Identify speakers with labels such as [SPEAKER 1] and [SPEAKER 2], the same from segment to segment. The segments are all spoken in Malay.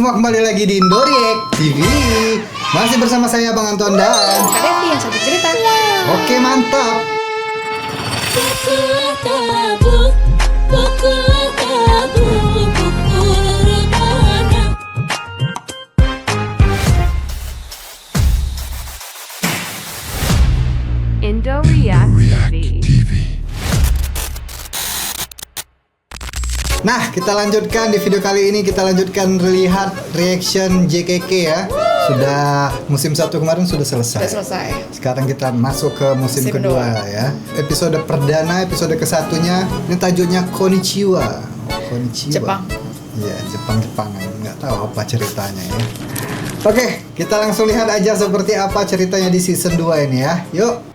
[SPEAKER 1] semua, kembali lagi di Indoriek TV. Masih bersama saya Bang Anton dan
[SPEAKER 2] Kak Devi yang satu cerita.
[SPEAKER 1] Oke, mantap.
[SPEAKER 3] Indoriek TV.
[SPEAKER 1] Nah, kita lanjutkan di video kali ini. Kita lanjutkan lihat reaction JKK ya. Sudah musim 1 kemarin sudah selesai.
[SPEAKER 2] Sudah selesai.
[SPEAKER 1] Sekarang kita masuk ke musim
[SPEAKER 2] Musim
[SPEAKER 1] kedua ya. Episode perdana, episode ke-1-nya. Ini tajuknya Konnichiwa. Konnichiwa.
[SPEAKER 2] Jepang.
[SPEAKER 1] Iya, Jepang-Jepangan. Nggak tahu apa ceritanya ya. Oke, kita langsung lihat aja seperti apa ceritanya di season 2 ini ya. Yuk.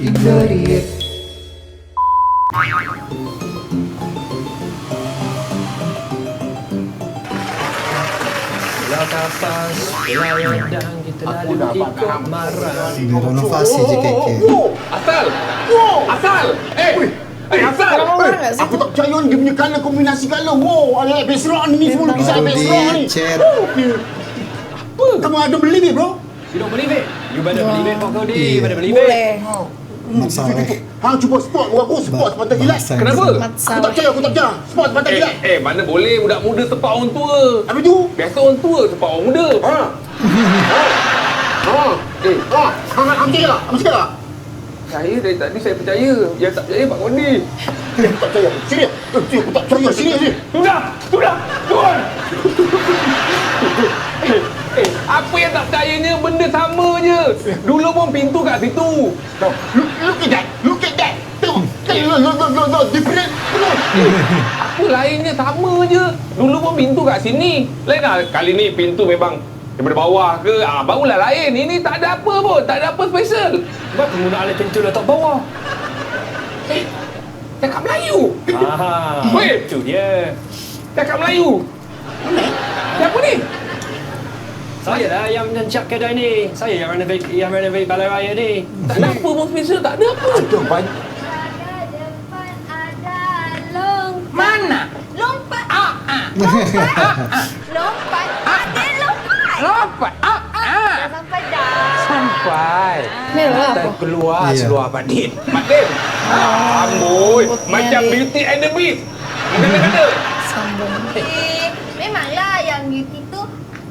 [SPEAKER 1] Indoriek.
[SPEAKER 4] Kapas, dan kita lalu ikut marah.
[SPEAKER 1] Direnovasi JKK.
[SPEAKER 5] Asal! Asal! Asal!
[SPEAKER 6] Aku tak percaya ni dia punya colour kombinasi colour. Wow, ada besrok ni semua kisah
[SPEAKER 1] Baru
[SPEAKER 6] besrok ni.
[SPEAKER 1] chat.
[SPEAKER 6] Kamu ada beli ni bro?
[SPEAKER 4] You don't believe it? You better believe it, Pak Kodi.
[SPEAKER 1] Iya.
[SPEAKER 4] You better believe it.
[SPEAKER 2] Boleh.
[SPEAKER 1] Mat Saleh.
[SPEAKER 6] Hang cuba spot aku spot pantai gilat.
[SPEAKER 5] Kenapa?
[SPEAKER 2] Mat
[SPEAKER 6] Aku tak
[SPEAKER 2] Saleh.
[SPEAKER 6] percaya, aku tak percaya. Spot pantai gilat.
[SPEAKER 5] Mana boleh budak muda tepak orang tua.
[SPEAKER 6] Apa tu?
[SPEAKER 5] Biasa orang tua tepak orang muda.
[SPEAKER 6] Hang ambil tak? Ambil tak?
[SPEAKER 5] Saya dari tadi saya percaya. Yang tak percaya Pak Kondi.
[SPEAKER 6] Aku tak percaya. Serius. Aku tak percaya. Serius ni.
[SPEAKER 5] Sudah! Tuan! Apa yang tak percayanya benda sama je. Dulu pun pintu kat situ.
[SPEAKER 6] Look at that. Look at that. Tengok. Look. Different.
[SPEAKER 5] Apa lainnya sama je. Dulu pun pintu kat sini. Lain lah kali ni pintu memang daripada bawah ke, barulah lain. Ini tak ada apa pun, tak ada apa special.
[SPEAKER 4] Sebab penggunaan pintu letak bawah.
[SPEAKER 5] Cakap Melayu. Weh.
[SPEAKER 4] Itu dia.
[SPEAKER 5] Cakap Melayu. Siapa ni?
[SPEAKER 4] Saya lah yang mencap kedai ni. Saya yang renovate balai raya ni.
[SPEAKER 5] Tak ada apa pun special, tak ada apa.
[SPEAKER 6] Ada banyak.
[SPEAKER 7] Ada depan ada lompat.
[SPEAKER 5] Mana?
[SPEAKER 7] Lompat. Lompat. Ada lompat.
[SPEAKER 5] Lompat.
[SPEAKER 7] Dah sampai dah.
[SPEAKER 5] Sampai.
[SPEAKER 2] Merah apa?
[SPEAKER 6] Keluar
[SPEAKER 1] Iya.
[SPEAKER 6] seluar Pak Din.
[SPEAKER 5] Mak Din. Amboi.
[SPEAKER 2] Rambutnya
[SPEAKER 5] Macam
[SPEAKER 2] ni.
[SPEAKER 5] Beauty and the Beast. Kata-kata.
[SPEAKER 2] Sambung.
[SPEAKER 7] Memanglah yang beauty tu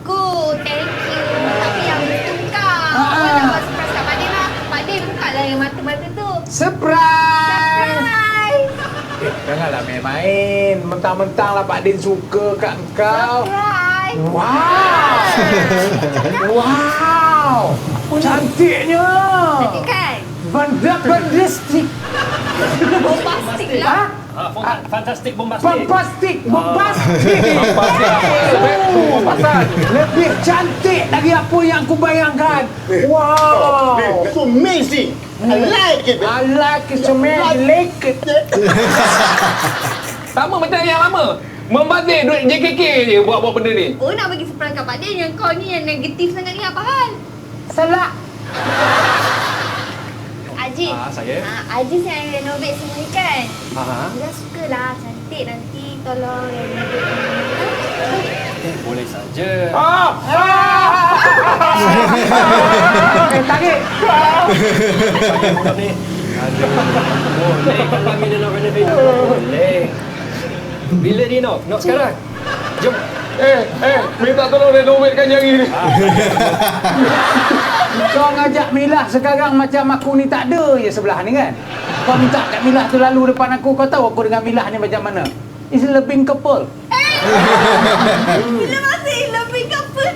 [SPEAKER 7] good, thank you. Tapi yang beauty bukan. Awak nak buat surprise kat Pak Din lah. Pak Din buka lah yang mata-mata tu.
[SPEAKER 5] Surprise.
[SPEAKER 7] Surprise.
[SPEAKER 6] Janganlah main-main. Mentang-mentang lah Pak Din suka kat kau.
[SPEAKER 7] Surprise.
[SPEAKER 6] Wow. Cantiknya.
[SPEAKER 7] Cantik kan?
[SPEAKER 6] Fantastik.
[SPEAKER 7] Bombastik lah.
[SPEAKER 4] Fantastik bombastik.
[SPEAKER 6] Bombastik.
[SPEAKER 5] Pasal.
[SPEAKER 6] Lebih cantik dari apa yang aku bayangkan. Wow. So amazing. I like it. I like it so much. I like it.
[SPEAKER 5] Sama macam yang lama. Membazir duit JKK je buat-buat benda ni.
[SPEAKER 7] Oh, nak bagi surprise kat Pak Din yang kau ni yang negatif sangat ni apa hal?
[SPEAKER 6] Salah.
[SPEAKER 7] Aziz.
[SPEAKER 4] Saya.
[SPEAKER 7] Aziz yang renovate semua ni kan?
[SPEAKER 4] Aha.
[SPEAKER 7] Dia sukalah cantik, nanti tolong renovate.
[SPEAKER 4] Boleh saja.
[SPEAKER 6] Tarik.
[SPEAKER 4] Budak ni. Aduh. Boleh kalau kami nak renovate. Boleh. Bila ni nak? Nak sekarang? Jom.
[SPEAKER 5] Minta tolong renovatekan yang ini.
[SPEAKER 6] Kau ngajak Milah sekarang macam aku ni tak ada je sebelah ni kan? Kau minta kat Milah tu lalu depan aku, kau tahu aku dengan Milah ni macam mana? It's a loving couple.
[SPEAKER 7] Bila masih lebih couple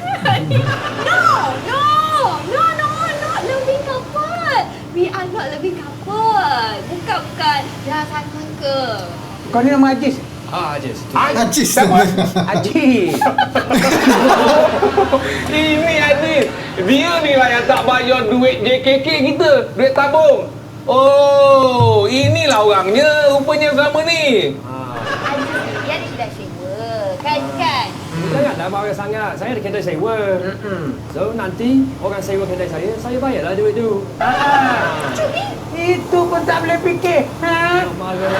[SPEAKER 7] No, not lebih couple. We are not lebih couple. Bukan. Dah sangka.
[SPEAKER 6] Kau ni nama Ajis?
[SPEAKER 4] Ajis.
[SPEAKER 1] Ajis.
[SPEAKER 6] Ajis.
[SPEAKER 5] Ini Aziz. Dia ni lah yang tak bayar duit JKK kita. Duit tabung. Oh, inilah orangnya rupanya selama ni.
[SPEAKER 7] Aziz ni dia dah sewa. Kan?
[SPEAKER 4] Janganlah marah sangat. Saya ada kedai sewa. So nanti orang sewa kedai saya bayarlah duit tu.
[SPEAKER 7] Cumi.
[SPEAKER 6] Itu pun tak boleh fikir. Ha?
[SPEAKER 4] Marah.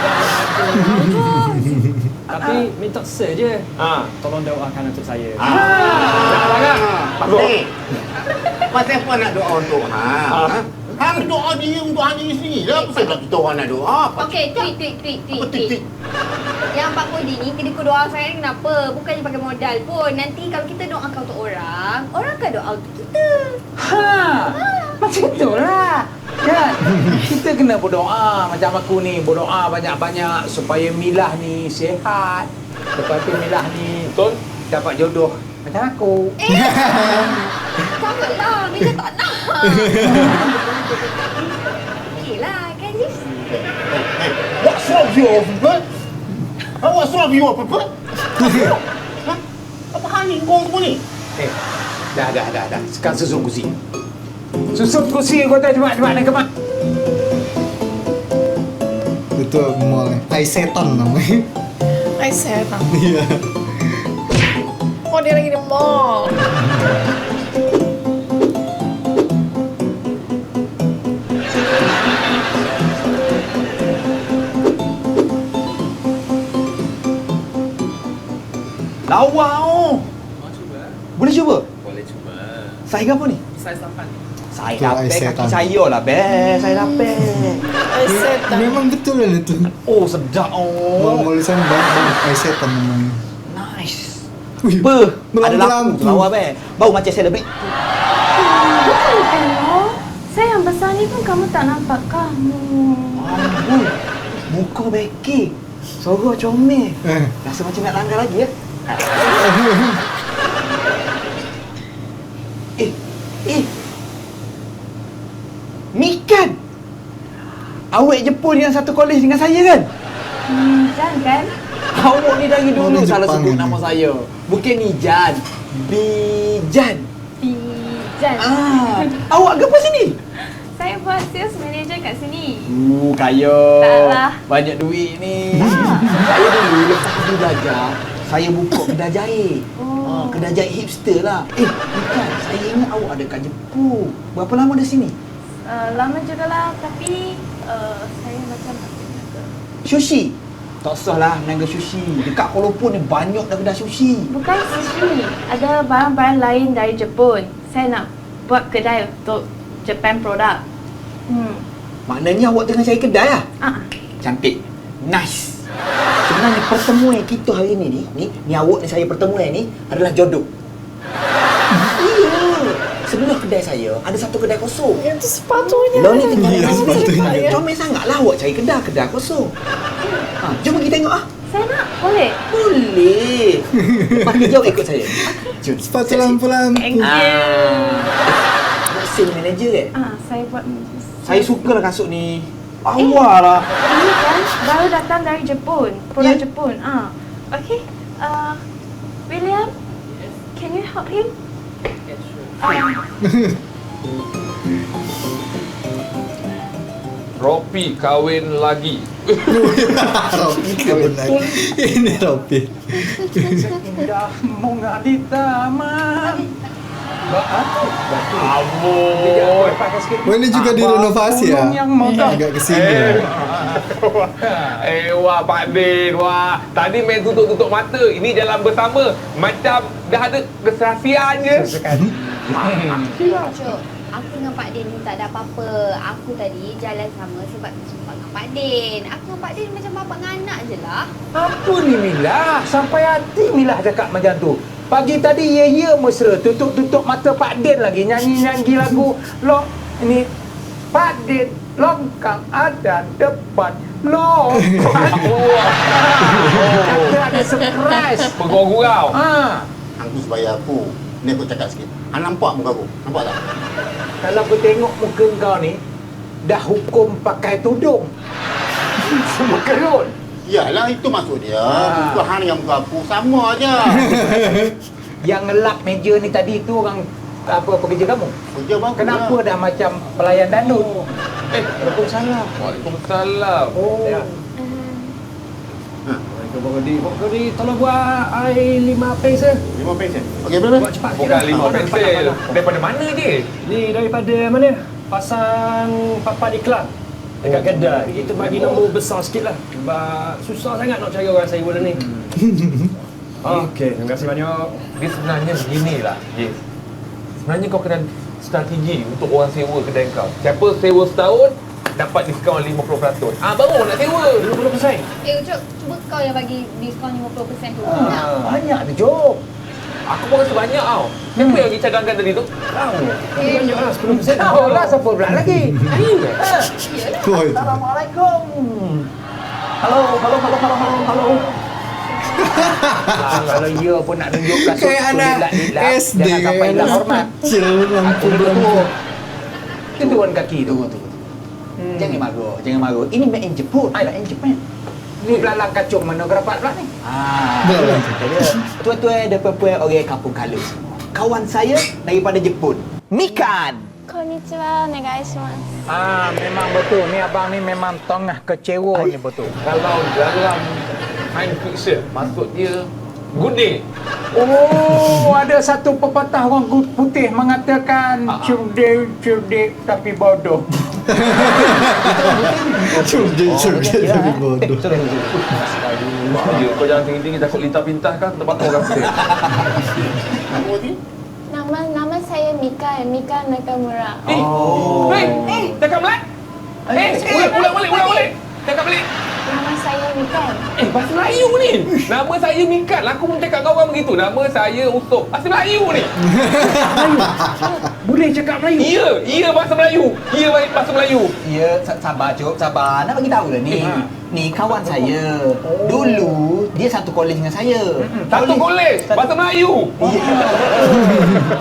[SPEAKER 4] Tapi minta saja.
[SPEAKER 5] Ha.
[SPEAKER 4] Tolong doakan untuk saya.
[SPEAKER 5] Janganlah kan.
[SPEAKER 8] Pasal Pasal apa nak doa untuk Hang doa dia untuk hang diri sendiri lah. Pasal pula kita orang nak doa.
[SPEAKER 7] Okey, tweet.
[SPEAKER 8] Apa tweet?
[SPEAKER 7] Yang Pak Kodi ni kena doa saya ni kenapa? Bukannya pakai modal pun. Nanti kalau kita doakan untuk orang akan doa untuk kita.
[SPEAKER 6] Macam itulah. Kan? Kita kena berdoa macam aku ni. Berdoa banyak-banyak supaya Milah ni sihat. Supaya Milah ni
[SPEAKER 5] Betul?
[SPEAKER 6] dapat jodoh macam aku.
[SPEAKER 7] Takutlah, Mila tak nak. Okeylah, kan Jis?
[SPEAKER 8] What's wrong with you, people? What's wrong with you, people? Apa hal ni kau semua ni?
[SPEAKER 6] Dah. Sekarang susun kursi. Susun kursi kau tak cepat nak kemak.
[SPEAKER 1] Itu mall ni. Ai setan namanya.
[SPEAKER 2] Ay, setan.
[SPEAKER 1] Iya.
[SPEAKER 2] Oh, dia lagi di mall.
[SPEAKER 6] Lawa oh. Boleh cuba?
[SPEAKER 9] Boleh cuba.
[SPEAKER 6] Saiz apa ni?
[SPEAKER 9] Saiz 8.
[SPEAKER 6] Saiz
[SPEAKER 1] Tu ais
[SPEAKER 6] 8
[SPEAKER 1] setan.
[SPEAKER 6] kaki saya lah best. Saiz 8.
[SPEAKER 2] Ay, setan.
[SPEAKER 1] Memang betul lah itu.
[SPEAKER 6] Oh sedap oh.
[SPEAKER 1] Mall sana banyak ai setan namanya.
[SPEAKER 6] Nice.
[SPEAKER 1] Wih,
[SPEAKER 6] Apa? Ada
[SPEAKER 1] melampu-lampu.
[SPEAKER 6] lampu lawa be. Bau macam celebrate.
[SPEAKER 10] Hello, saya yang besar ni pun kamu tak nampak kamu.
[SPEAKER 6] Ambul. Muka beki. Sorok comel. Rasa macam nak langgar lagi ya. Mikan. Awak Jepun yang satu kolej dengan saya kan?
[SPEAKER 10] Kan?
[SPEAKER 6] Awak ni dari dulu
[SPEAKER 1] Orang
[SPEAKER 6] salah
[SPEAKER 1] Jepang
[SPEAKER 6] sebut
[SPEAKER 1] ni.
[SPEAKER 6] nama saya. Bukan Nijan. Bijan.
[SPEAKER 10] Pijan.
[SPEAKER 6] Awak ke apa sini?
[SPEAKER 10] Saya buat sales manager kat sini.
[SPEAKER 6] Kaya.
[SPEAKER 10] Taklah.
[SPEAKER 6] Banyak duit ni. Saya dulu lepas pergi belajar, saya buka kedai jahit. Kedai jahit hipster lah. Bukan. Saya ingat awak ada kat Jepun. Berapa lama di sini?
[SPEAKER 10] Lama jugalah, tapi saya macam nak jaga.
[SPEAKER 6] Sushi. Tak sah lah niaga sushi. Dekat Kuala Lumpur ni banyak dah kedai sushi.
[SPEAKER 10] Bukan sushi, ada barang-barang lain dari Jepun. Saya nak buat kedai untuk Japan product.
[SPEAKER 6] Maknanya awak tengah cari kedai lah? Cantik. Nice. Sebenarnya pertemuan kita hari ni ni awak ni saya pertemuan ni adalah jodoh. Iya. Sebelah kedai saya ada satu kedai kosong.
[SPEAKER 2] Itu sepatunya.
[SPEAKER 6] Lo ni tinggal
[SPEAKER 1] Iya, sepatutnya.
[SPEAKER 6] comel sangatlah awak cari kedai kosong. Jom pergi tengok ah.
[SPEAKER 10] Saya nak, boleh?
[SPEAKER 6] Boleh. Lepas kerja awak ikut saya. Jom.
[SPEAKER 1] Sepatu lampu-lampu.
[SPEAKER 10] Thank you.
[SPEAKER 6] Nak sale manager kan?
[SPEAKER 10] Saya buat...
[SPEAKER 6] Saya sukalah kasut ni. Awak lah.
[SPEAKER 10] Ini kan baru datang dari Jepun, produk
[SPEAKER 6] Ya.
[SPEAKER 10] Jepun. Okay. William, can you help him?
[SPEAKER 5] Ropi kahwin lagi.
[SPEAKER 1] Ropi kahwin lagi. Ini Ropi.
[SPEAKER 6] Indah bunga di taman.
[SPEAKER 5] Amboi.
[SPEAKER 1] Oh, ini juga direnovasi ya? Agak kesini ya?
[SPEAKER 5] Wah Pak Din, wah. Tadi main tutup-tutup mata. Ini jalan bersama. Macam dah ada keserasian je.
[SPEAKER 7] Cuk, aku dengan Pak Din ni tak ada apa-apa. Aku tadi jalan sama sebab jumpa dengan Pak Din. Aku dengan Pak Din macam bapa dengan anak je lah.
[SPEAKER 6] Apa ni Milah? Sampai hati Milah cakap macam tu. Pagi tadi ya mesra, tutup-tutup mata Pak Din lagi nyanyi lagu lo ini Pak Din longkang ada depan longkang. Kata ada surprise.
[SPEAKER 5] Bergurau-gurau.
[SPEAKER 8] Hang tu sebaya aku. Ni aku cakap sikit. Hang nampak muka aku? Nampak tak?
[SPEAKER 6] Kalau aku tengok muka kau ni dah hukum pakai tudung. Semua kerut.
[SPEAKER 8] Yalah, itu maksud dia. Muka hang dengan muka aku sama aja.
[SPEAKER 6] Yang ngelap meja ni tadi tu orang apa pekerja kamu?
[SPEAKER 8] Kerja bagus.
[SPEAKER 6] Kenapa dah macam pelayan dandut? Waalaikumsalam.
[SPEAKER 5] Waalaikumsalam.
[SPEAKER 6] Oh.
[SPEAKER 4] Pak Kodi, tolong buat air 5 pensel.
[SPEAKER 8] 5 pesen. Okey, boleh?
[SPEAKER 4] Buat cepat sikit
[SPEAKER 5] Bukan
[SPEAKER 4] lah.
[SPEAKER 5] 5 pensel. Daripada mana je?
[SPEAKER 4] Ni daripada mana? Pasang Papa di Kelang. Dekat kedai. Kita bagi nombor besar sikit lah. Sebab susah sangat nak cari orang sewa ni. Okey, terima kasih banyak.
[SPEAKER 5] Dia sebenarnya beginilah, Jis. Sebenarnya kau kena strategi untuk orang sewa kedai kau. Siapa sewa setahun, dapat diskaun 50%. Baru nak sewa.
[SPEAKER 4] 50%.
[SPEAKER 7] Ucup, cuba kau yang bagi diskaun 50% tu.
[SPEAKER 6] Banyak tu, Jok.
[SPEAKER 5] Aku pun rasa banyak tau. Siapa yang pergi cadangkan tadi tu?
[SPEAKER 4] Tahu. Tapi banyak lah 10%.
[SPEAKER 6] Tahu lah siapa pula lagi.
[SPEAKER 1] Woi.
[SPEAKER 6] Assalamualaikum. Halo. Kalau dia pun nak tunjuk lah
[SPEAKER 1] Kayak anak SD,
[SPEAKER 6] jangan sampai
[SPEAKER 1] kayak
[SPEAKER 6] hilang
[SPEAKER 1] anak
[SPEAKER 6] hormat.
[SPEAKER 1] kecil, lampu.
[SPEAKER 6] Itu tuan kaki tu. Jangan marah. Ini made in Jepun, made in Japan. Ni belalang kacung mana kerapat pula ni?
[SPEAKER 1] Belalang.
[SPEAKER 6] Tuan-tuan dan puan-puan orang kampung Kalu semua. Kawan saya daripada Jepun. Mikan.
[SPEAKER 10] Konnichiwa, onegaishimasu.
[SPEAKER 6] Memang betul. Ni abang ni memang tengah kecewa ni betul.
[SPEAKER 5] Kalau dalam science fiction, maksud dia good day.
[SPEAKER 6] Oh, ada satu pepatah orang putih mengatakan cerdik tapi bodoh.
[SPEAKER 1] Cerdik tapi bodoh.
[SPEAKER 5] Dia kau jangan tinggi-tinggi takut lintah pintah kan tempat orang putih.
[SPEAKER 10] Nama saya Mika Nakamura.
[SPEAKER 5] Cakap Melayu. Ulang balik. Cakap balik.
[SPEAKER 10] Nama saya Mika.
[SPEAKER 5] Bahasa Melayu ni. Nama saya Mikat. Aku pun cakap kau orang begitu. Nama saya Usop. Bahasa Melayu ni.
[SPEAKER 6] Boleh cakap Melayu?
[SPEAKER 5] Ya, bahasa Melayu. Ya, bahasa Melayu.
[SPEAKER 6] Ya, sabar Cuk, sabar. Nak bagi tahu lah ni. Ni kawan saya. Dulu dia satu kolej dengan saya.
[SPEAKER 5] Satu kolej. Bahasa Melayu.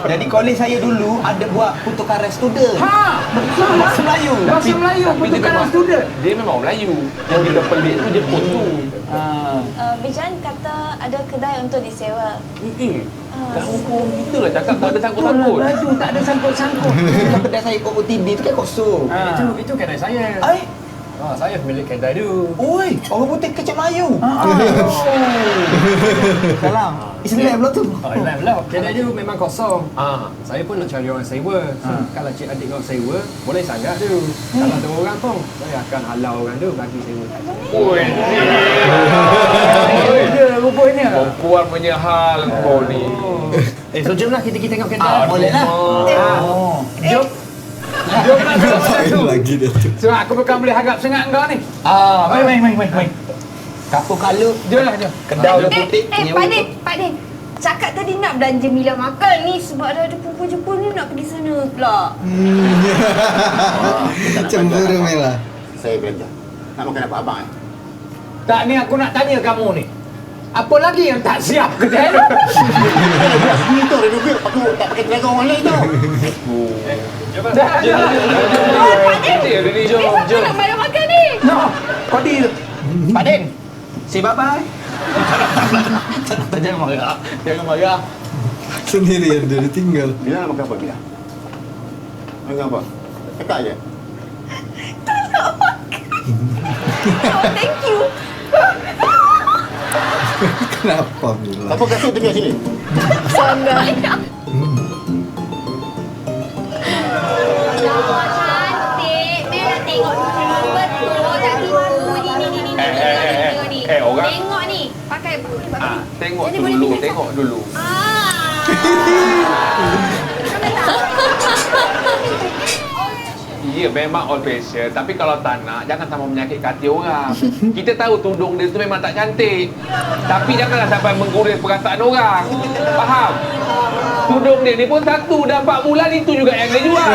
[SPEAKER 6] Jadi kolej saya dulu ada buat pertukaran student. Betul. Bahasa Melayu. Bahasa Melayu pertukaran student.
[SPEAKER 5] Dia memang Melayu. Yang kita pelik tu Jepun tu.
[SPEAKER 10] Bijan kata ada kedai untuk disewa.
[SPEAKER 5] Tahu pun kita lah cakap tak ada sangkut-sangkut.
[SPEAKER 6] Baju tak ada sangkut-sangkut. Kedai saya kat OTD tu kan kosong.
[SPEAKER 4] Itu kedai saya. Saya pemilik kedai tu.
[SPEAKER 6] Oi, orang putih kecil Melayu. Salam. Islam pula tu.
[SPEAKER 4] Kedai dia memang kosong. Saya pun nak cari orang sewa. Kalau cik adik nak sewa, boleh sangat tu. Kalau ada orang pun, saya akan halau orang tu bagi sewa.
[SPEAKER 5] Oi.
[SPEAKER 6] Rupanya.
[SPEAKER 5] Perempuan punya hal kau ni.
[SPEAKER 4] So jomlah kita pergi tengok kedai.
[SPEAKER 6] Boleh lah.
[SPEAKER 4] Jom.
[SPEAKER 1] Lagi dia tu.
[SPEAKER 6] So aku bukan boleh harap sangat kau ni. Main. Kampung Kalu. Jom. Kedai orang putih.
[SPEAKER 7] Pak Din. Cakap tadi nak belanja Mila makan ni sebab ada perempuan Jepun ni nak pergi sana pula.
[SPEAKER 1] Cemburu Mela.
[SPEAKER 8] Saya belanja. Nak makan apa abang
[SPEAKER 6] Tak, ni aku nak tanya kamu ni. Apa lagi yang tak siap kedai tu?
[SPEAKER 8] Ini tu renovate lepas tu tak pakai tenaga orang lain tau.
[SPEAKER 7] Jom nak bayar makan ni.
[SPEAKER 6] No, kau deal. Pak Din, say bye-bye. Jangan marah.
[SPEAKER 1] Sendirian dia tinggal.
[SPEAKER 8] Bila nak makan apa Bila? Makan apa? Cakap je.
[SPEAKER 7] Thank you.
[SPEAKER 1] Kenapa Mila?
[SPEAKER 8] Siapa kasut tu kat sini?
[SPEAKER 7] Cantik. Mela tengok dulu. Betul. Tak tipu. Ni.
[SPEAKER 5] Orang.
[SPEAKER 7] Tengok ni. Pakai.
[SPEAKER 5] Tengok
[SPEAKER 7] Jadi boleh
[SPEAKER 5] dulu,
[SPEAKER 7] pinjam
[SPEAKER 5] tengok dulu. Ya, memang old fashion. Tapi kalau tak nak, jangan tambah menyakitkan hati orang. Kita tahu tudung dia tu memang tak cantik. Tapi janganlah sampai menggurus perasaan orang. Faham? Tudung dia ni pun satu, dah 4 bulan itu juga yang dia jual.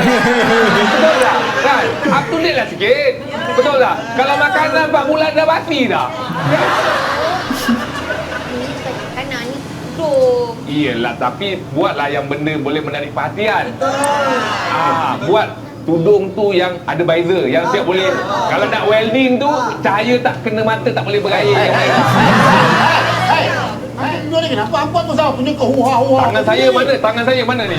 [SPEAKER 5] Betul tak? Kan? Up to date lah sikit. Betul tak? Kalau makanan 4 bulan dah basi dah.
[SPEAKER 7] Kanan ni tudung.
[SPEAKER 5] Iyalah, tapi buatlah yang benda boleh menarik perhatian. Buat tudung tu yang ada beza, yang siap boleh. Kalau nak welding tu, cahaya tak kena mata, tak boleh berair.
[SPEAKER 8] Dua ni kenapa hampa tu sama punya kau huha-huha.
[SPEAKER 5] Tangan saya mana ni?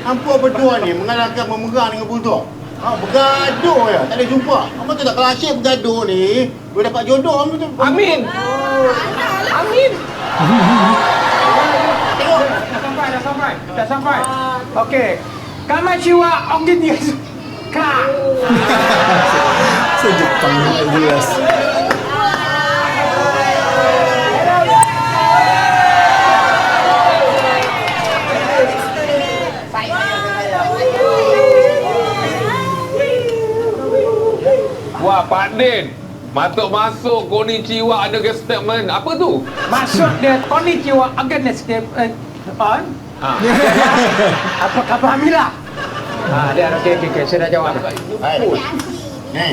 [SPEAKER 8] Hampa berdua ni mengalahkan memerang dengan buldog. Bergaduh ya, tak ada jumpa. Hampa tu tak kalau asyik bergaduh ni, boleh dapat jodoh hampa tu.
[SPEAKER 5] Amin. Amin.
[SPEAKER 6] Tengok. Dah sampai. Okey. Kamashiwa Ongi dia. Mika.
[SPEAKER 1] Sejepang jelas.
[SPEAKER 5] Wah, Pak Din. Masuk konnichiwa ada guest statement. Apa tu?
[SPEAKER 6] Maksud dia konnichiwa against on.
[SPEAKER 5] Ha.
[SPEAKER 6] Apa khabar Mila? Dia okey, saya dah jawab.
[SPEAKER 8] Hai. Ni.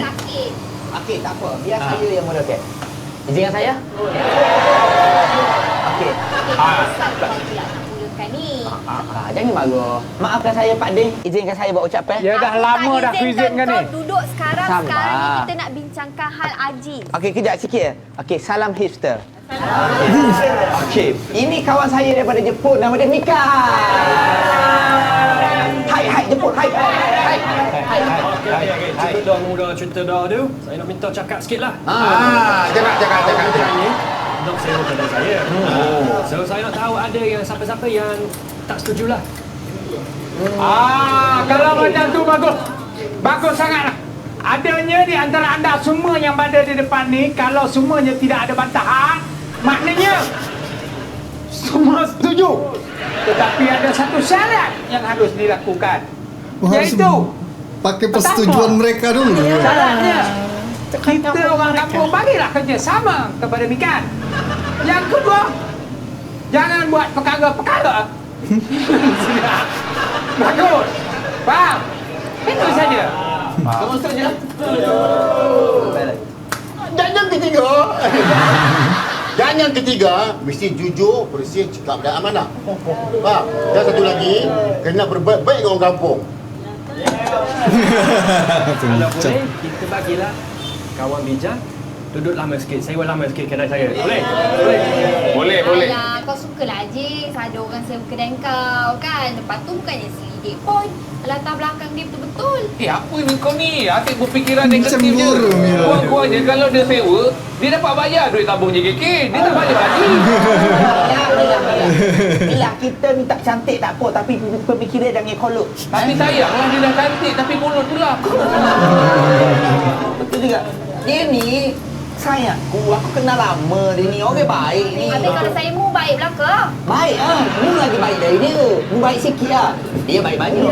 [SPEAKER 7] Sakit.
[SPEAKER 9] Okey, tak apa. Biar saya yang mula okey. Izinkan saya? Okey.
[SPEAKER 7] Pasal kau pula nak mulakan ni.
[SPEAKER 9] Jangan marah. Maafkan saya Pak Din. Izinkan saya buat ucapan.
[SPEAKER 6] Ya dah lama dah visit kan ni.
[SPEAKER 7] Kau duduk sekarang.
[SPEAKER 9] Sabar.
[SPEAKER 7] Sekarang ni kita nak bincangkan hal Aziz.
[SPEAKER 9] Okey, kejap sikit. Okey, salam hipster. Okey, ini kawan saya daripada Jepun, nama dia Mika. Hai Jepun, hai.
[SPEAKER 4] Cerita dah muda, cerita dah tu. Saya nak minta cakap sikit lah.
[SPEAKER 8] Cakap.
[SPEAKER 4] Ni nak sewa kedai saya. So saya nak tahu ada yang siapa-siapa yang tak setuju lah.
[SPEAKER 6] Kalau macam tu bagus. Bagus sangatlah. Adanya di antara anda semua yang berada di depan ni, kalau semuanya tidak ada bantahan, maknanya semua setuju. Tetapi ada satu syarat yang harus dilakukan. Iaitu
[SPEAKER 1] Pakai persetujuan mereka dulu.
[SPEAKER 6] syaratnya kita orang kampung bagilah kerjasama kepada Mikan. Yang kedua, jangan buat perkara-perkara. Bagus. Faham? Itu saja.
[SPEAKER 9] Kamu setuju?
[SPEAKER 8] Dan yang ketiga. Dan yang ketiga, mesti jujur, bersih, cakap dan amanah. Faham? Dan satu lagi, kena berbaik-baik dengan orang kampung.
[SPEAKER 4] Kalau boleh, kita bagilah kawan bijak duduk lama sikit. Sewa lama sikit kedai saya. Boleh? Boleh.
[SPEAKER 7] Alah, kau sukalah Aziz. Ada orang sewa kedai kau kan. Lepas tu bukannya selidik pun. Latar belakang dia betul-betul.
[SPEAKER 5] Apa ni kau ni? Asyik berfikiran negatif je.
[SPEAKER 1] Cemburu, Mila.
[SPEAKER 5] Kurang-kurangnya kalau dia sewa, dia dapat bayar duit tabung JKK. Dia tak bayar lagi.
[SPEAKER 9] Bila kita minta cantik tak apa, tapi pemikiran jangan kolot.
[SPEAKER 5] Tapi sayanglah dia dah cantik tapi mulut pula.
[SPEAKER 9] Betul juga. Dia ni sayangku, aku kenal lama dia ni. Orang baik ni.
[SPEAKER 7] Habis kalau saya mu baik belaka.
[SPEAKER 9] Baik mu lagi baik dari dia. Mu baik sikit lah. Dia baik banyak.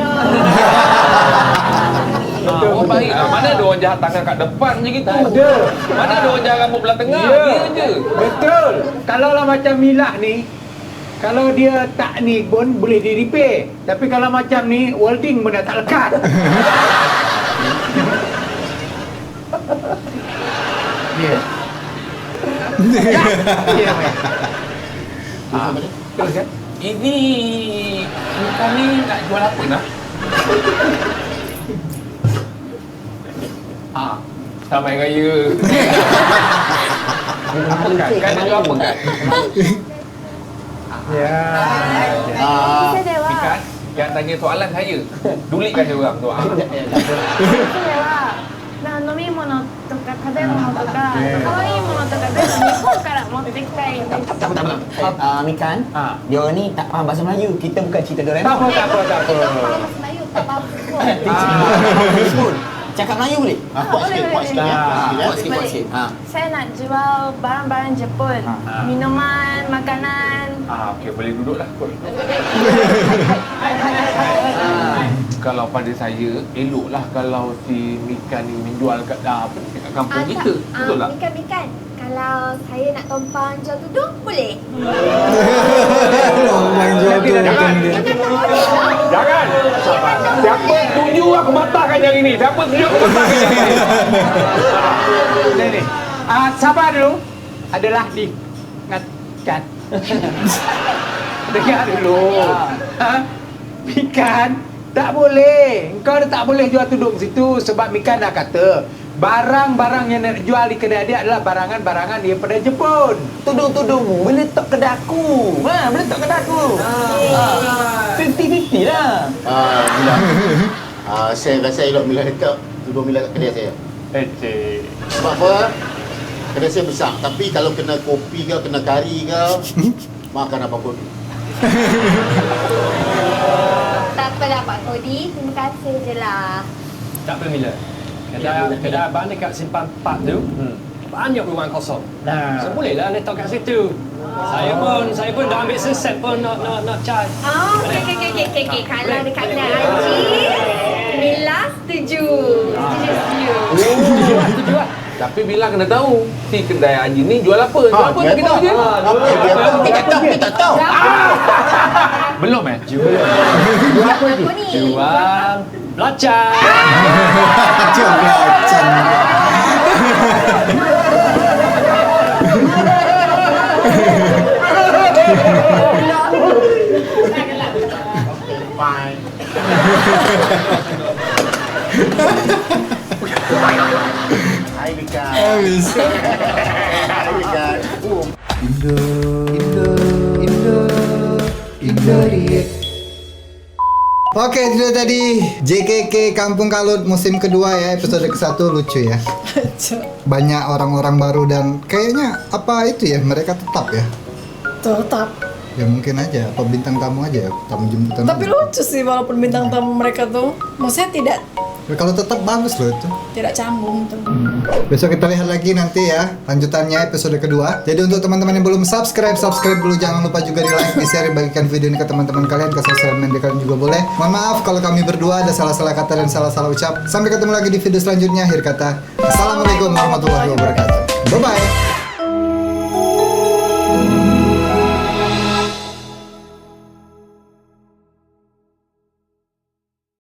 [SPEAKER 5] Orang baik lah. Mana ada orang jahat tangan kat depan je gitu.
[SPEAKER 6] Ada.
[SPEAKER 5] Mana ada orang jahat rambut belah tengah.
[SPEAKER 6] Ya.
[SPEAKER 5] Dia je.
[SPEAKER 6] Betul. Kalau lah macam Milah ni, kalau dia tak ni pun boleh di repair. Tapi kalau macam ni, welding pun dah tak lekat. Ya. Ya.
[SPEAKER 5] Terus kan? Ini Mika ni nak jual apa nak? Selamat Hari Raya. Apa kan? Kan nak jual apa kan?
[SPEAKER 6] Ya.
[SPEAKER 5] Mika, jangan tanya soalan saya. Dulikan dia orang tu.
[SPEAKER 10] 飲み物とか食べ物とか可愛いものとか全部日本から持ってきたいんです
[SPEAKER 9] Mikan, dia ni tak faham bahasa Melayu. Kita bukan cerita Doraemon.
[SPEAKER 6] Tak apa.
[SPEAKER 7] Kita faham bahasa Melayu tak bagus.
[SPEAKER 9] Cakap Melayu boleh?
[SPEAKER 8] Kuat sikit ya.
[SPEAKER 9] Kuat sikit.
[SPEAKER 10] Saya nak jual barang-barang Jepun, minuman, makanan.
[SPEAKER 5] Okey, boleh duduklah. Kalau pada saya, eloklah kalau si Mika ni menjual kat kampung kita. Betul tak?
[SPEAKER 7] Mikan. Kalau saya nak tumpang jual tudung, boleh?
[SPEAKER 1] Orang jual tu bukan dia.
[SPEAKER 5] Jangan! Siapa setuju aku matahkan yang ini? Siapa setuju aku matahkan yang ini?
[SPEAKER 6] Ni. Sabar dulu. Adalah diingatkan. Dengar dulu. Mikan, tak boleh. Engkau dah tak boleh jual tudung situ sebab Mikan dah kata barang-barang yang nak jual di kedai dia adalah barangan-barangan daripada Jepun.
[SPEAKER 9] Tudung-tudungmu boleh letak kedai aku. Boleh letak kedai aku. 50-50 lah.
[SPEAKER 8] Mila. Saya rasa elok Mila letak tudung Mila kat kedai saya.
[SPEAKER 5] Cik.
[SPEAKER 8] Sebab apa? Kedai saya besar. Tapi kalau kena kopi ke, kena kari ke, makan apa pun.
[SPEAKER 7] Tak apalah Pak Kodi, terima kasih je lah.
[SPEAKER 4] Tak apa Mila. Kedai abang dekat Simpang 4 tu banyak ruang kosong.
[SPEAKER 6] Nah.
[SPEAKER 4] So bolehlah letak kat situ. Saya pun dah ambil seset pun nak charge.
[SPEAKER 7] Oh, okey. Kalau dekat kedai Haji, Mila setuju. Setuju.
[SPEAKER 4] Setuju lah.
[SPEAKER 5] Tapi Bila kena tahu si kedai Haji ni jual apa? Jual apa? Kita tahu je.
[SPEAKER 8] Kita tak tahu.
[SPEAKER 5] Belum
[SPEAKER 4] Jual
[SPEAKER 7] Apa ni?
[SPEAKER 4] jual belacan.
[SPEAKER 1] Jual belacan.
[SPEAKER 8] Fine. Hai Bika.
[SPEAKER 1] Habis.
[SPEAKER 8] Hai Bika.
[SPEAKER 1] Oke, itu dia tadi JKK Kampung Kalut musim kedua ya, episode ke-1 lucu ya. Banyak orang-orang baru dan kayaknya apa itu ya, mereka tetap ya.
[SPEAKER 2] Tetap.
[SPEAKER 1] Ya mungkin aja, apa bintang tamu aja ya, tamu jemputan.
[SPEAKER 2] Tapi lucu sih walaupun bintang tamu mereka tuh, maksudnya tidak
[SPEAKER 1] Ya, kalau tetap bagus loh itu.
[SPEAKER 2] cambung tuh.
[SPEAKER 1] Besok kita lihat lagi nanti ya lanjutannya episode kedua. Jadi untuk teman-teman yang belum subscribe dulu, jangan lupa juga di like, di share, bagikan video ini ke teman-teman kalian, ke sosial media kalian juga boleh. Mohon maaf kalau kami berdua ada salah-salah kata dan salah-salah ucap. Sampai ketemu lagi di video selanjutnya. Akhir kata, assalamualaikum warahmatullahi wabarakatuh.